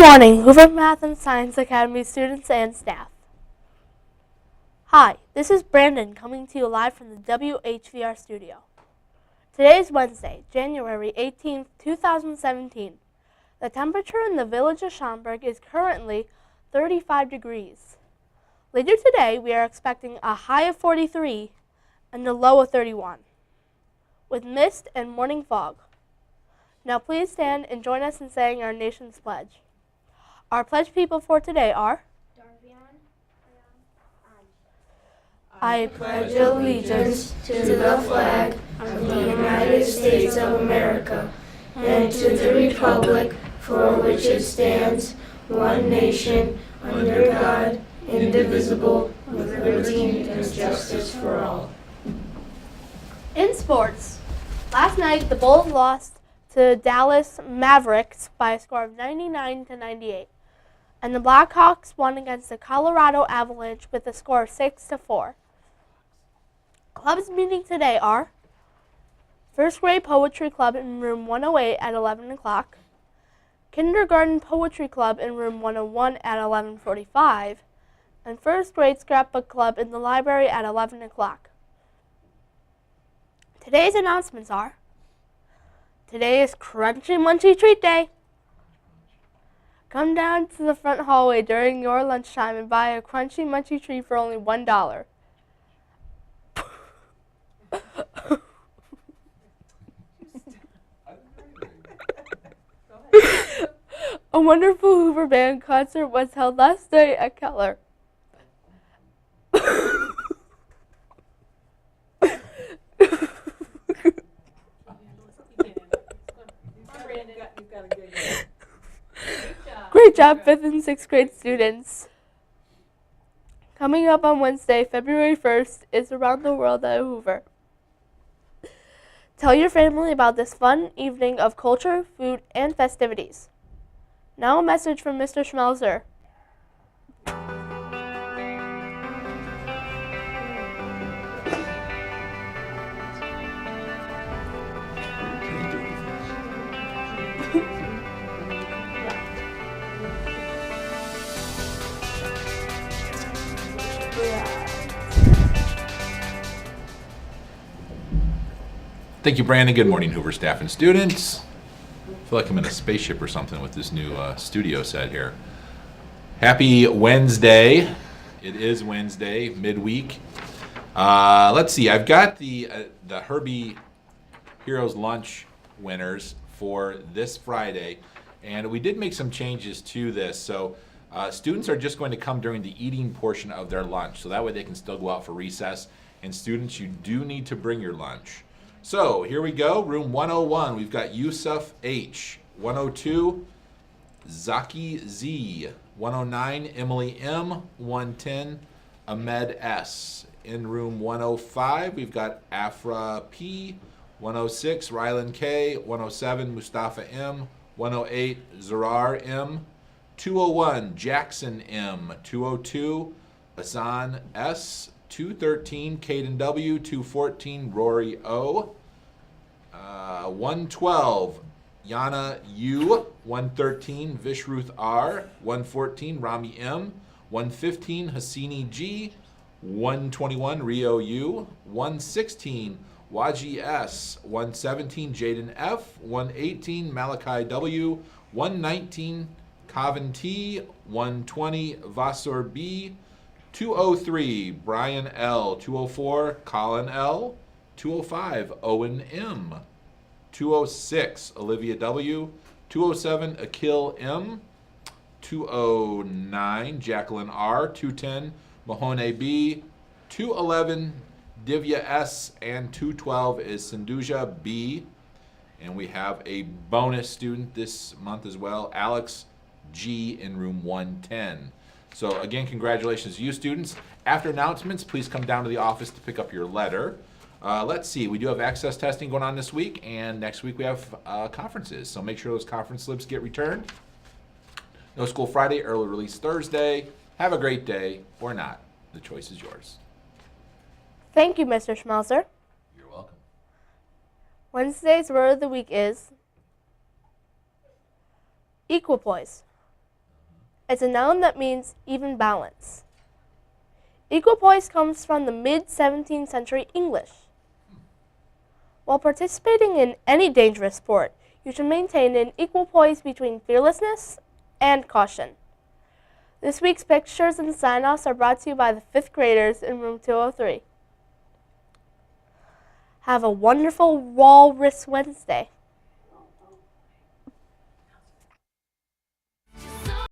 morning, Hoover Math and Science Academy students and staff. Hi, this is Brandon coming to you live from the WHVR studio. Today is Wednesday, January 18th, 2017. The temperature in the village of Schaumburg is currently 35 degrees. Later today, we are expecting a high of 43 and a low of 31, with mist and morning fog. Now please stand and join us in saying our nation's pledge. Our pledge people for today are I pledge allegiance to the flag of the United States of America and to the republic for which it stands, one nation, under God, indivisible, with liberty and justice for all. In sports, last night the Bulls lost to Dallas Mavericks by a score of 99-98. And the Blackhawks won against the Colorado Avalanche with a score of 6-4. Clubs meeting today are First Grade Poetry Club in Room 108 at 11 o'clock, Kindergarten Poetry Club in Room 101 at 11:45, and First Grade Scrapbook Club in the library at 11 o'clock. Today's announcements are: today is Crunchy Munchy Treat Day. Come down to the front hallway during your lunchtime and buy a Crunchy Munchy treat for only $1. A wonderful Hoover Band concert was held last night at Keller. Great job, 5th and 6th grade students. Coming up on Wednesday, February 1st, is Around the World at Hoover. Tell your family about this fun evening of culture, food, and festivities. Now a message from Mr. Schmelzer. Thank you, Brandon. Good morning, Hoover staff and students. I feel like I'm in a spaceship or something with this new studio set here. Happy Wednesday. It is Wednesday, midweek. Let's see. I've got the Herbie Heroes Lunch winners for this Friday, and we did make some changes to this. So students are just going to come during the eating portion of their lunch, so that way they can still go out for recess. And students, you do need to bring your lunch. So here we go. Room 101, we've got Yusuf H. 102, Zaki Z. 109, Emily M. 110, Ahmed S. In room 105, we've got Afra P. 106, Rylan K. 107, Mustafa M. 108, Zarar M. 201, Jackson M. 202, Asan S. 213, Caden W. 214, Rory O. 112, Yana U. 113, Vishruth R. 114, Rami M. 115, Hassini G. 121, Rio U. 116, Waji S. 117, Jaden F. 118, Malachi W. 119, Kavin T. 120, Vasor B. 203, Brian L. 204, Colin L. 205, Owen M. 206, Olivia W. 207, Akil M. 209, Jacqueline R. 210, Mahone B. 211, Divya S. And 212 is Sindhuja B. And we have a bonus student this month as well, Alex G. in room 110. So again, congratulations to you students. After announcements, please come down to the office to pick up your letter. Let's see, we do have access testing going on this week, and next week we have conferences. So make sure those conference slips get returned. No school Friday, early release Thursday. Have a great day, or not. The choice is yours. Thank you, Mr. Schmelzer. You're welcome. Wednesday's word of the week is equipoise. It's a noun that means even balance. Equipoise comes from the mid-17th century English. While participating in any dangerous sport, you should maintain an equipoise between fearlessness and caution. This week's pictures and sign-offs are brought to you by the 5th graders in room 203. Have a wonderful Walrus Wednesday.